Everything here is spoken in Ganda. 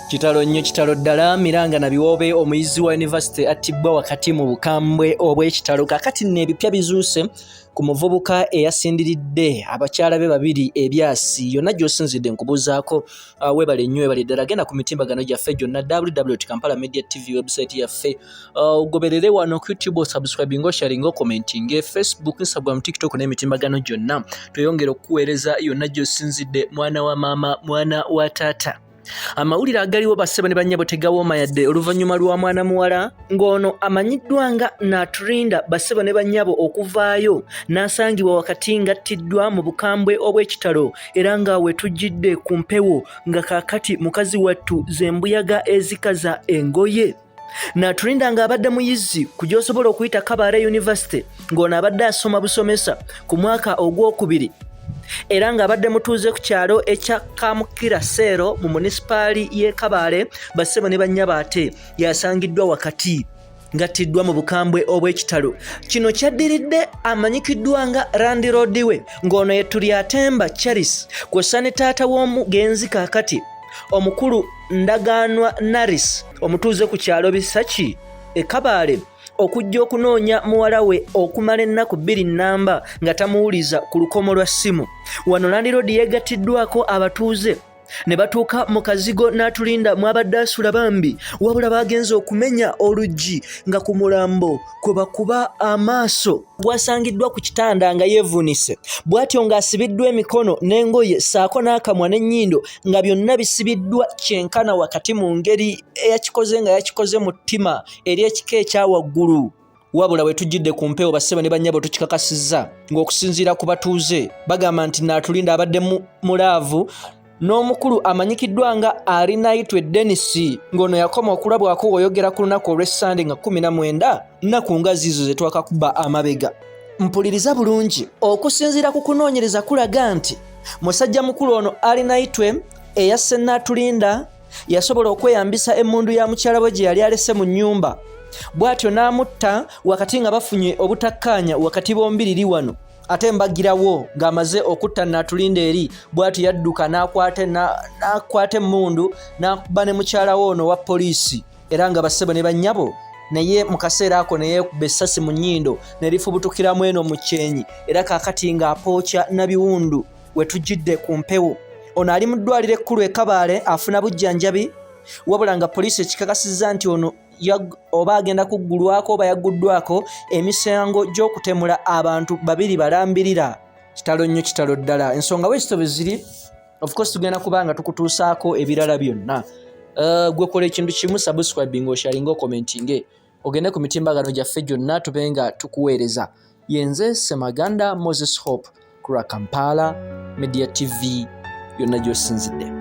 Kitalo nnyo kitalo ddala Miranga na biwobe omuyizi wa Yunivasite attiddwa wakati mu bukambwe obw'ekitalo. Kakati n'ebipya bizuuse ku muvubuka eyasindiridde abakyala be babiri ebyasi. Yonna gy'osinzidde nkubuuzaako weebale nnyo weebale ddala. Genda ku mitimbagano gyaffe gyonna www.Kampala Media TV website yaffe. Goberere wano ku YouTube, subscribing, sharing, commenting, Facebook, Instagram, TikTok n'emitimbagano gyonna. Tweyongera okuweereza yonna gy'osinzidde mwana wa maama, mwana wa taata. Amawulire agaliwo bassebo ne bannyabo tegawooma yadde oluvannyuma lwa mwana muwala ng'ono amanyiddwa nga n'atulinda bassebo ne bannyabo okuvaayo n'asangibwa wakati ng'attiddwa mu bukambwe obw'ekitalo era nga we tujjidde ku mpewo nga kaakati mukazi wattu ze mbuyaga ezikaza engoye. N'atulinda ng'abadde muyizi ku gy'osobola okuyita Kampala Yunivasite ng'ono abadde asoma busomesa ku mwaka ogwokubiri era ng'abadde mutuuze ku kyalo ekya Kamukiraseero mu munisipaali y'e Kabale. Bassebo ne bannyabo ate yasangiddwa wakati ng'attiddwa mu bukambwe obw'ekitalo. Kino kyaddiridde amanyikiddwa nga landiroodi we ng'ono ye Tulyatemba Charles kw'ossa ne taata w'omugenzi kaakati omukulu Ndagaanwa Naris omutuuze ku kyalo Bisaki e Kabale okujja okunoonya muwala we okumala ennaku 2 nnamba nga tamuwuliza ku lukomo lwa ssimu. Wano landiroodi yeegattiddwako abatuuze ne batuuka mu kazigo n'atulinda mwabadde asula bambi wabula bagenze okumenya oluggi nga ku mulambo kwe bakuba amaaso bwasangiddwa ku kitanda nga yeevunise bw'atyo ng'asibiddwa emikono n'engoye saako n'akamwa n'ennyindo nga byonna bisibiddwa kyenkana wakati mu ngeri eyakikoze nga yakikoze mu ttima eri ekika ekya waggulu. Wabula we tujjidde ku mpewo bassebo ne bannyabo tukikakasizza ng'okusinziira ku batuuze bagamba nti n'atulinda abadde mulaavu n'omukulu amanyikiddwa nga alinayitwe Dennis ng'ono yakoma okulabwako oyogera ku lunaku olw'Essande nga 19 nnaku nga ziizo ze twakakuba amabega. Mpuliriza bulungi, okusinziira ku kunoonyereza kulaga nti musajja mukulu ono alinayitwe eyasse n'atulinda yasobola okweyambisa emmundu ya mukyala we gye yali alese mu nnyumba bw'atyo n'amutta wakati nga bafunye obutakkaanya wakati bombiriri wano. Ate mbagirawo ng'amaze okutta n'atulinda eri bw'atyo yadduka n'akwata emmundu n'akuba ne mukyala we ono wa poliisi era nga bassebo ne bannyabo naye mu kaseera ako ne yeekuba essasi mu nnyindo ne lifubutukiramu eno mu kyenyi era kaakati ng'apookya nabiwundu. We tujjidde ku mpewo ono ali mu ddwaliro ekkulu e Kabale afuna bujjanjabi wabula nga poliisi ekikakasizza nti ono oba agenda kuggulwako oba yagguddwako emisango gy'okutemula abantu babiri balambirira. Kitalo nnyo kitalo ddala. Ensonga weekitobe ziri of course tugenda kubanga tukutuusaako ebirala byonna. Gwe kola ekintu kimu, subscribing, sharing, commenting, ogende ku mitimbagano gyaffe gyonna tube nga tukuweereza. Yenze Semaganda Moses Hope kula Kampala Media TV yonna gy'osinzidde.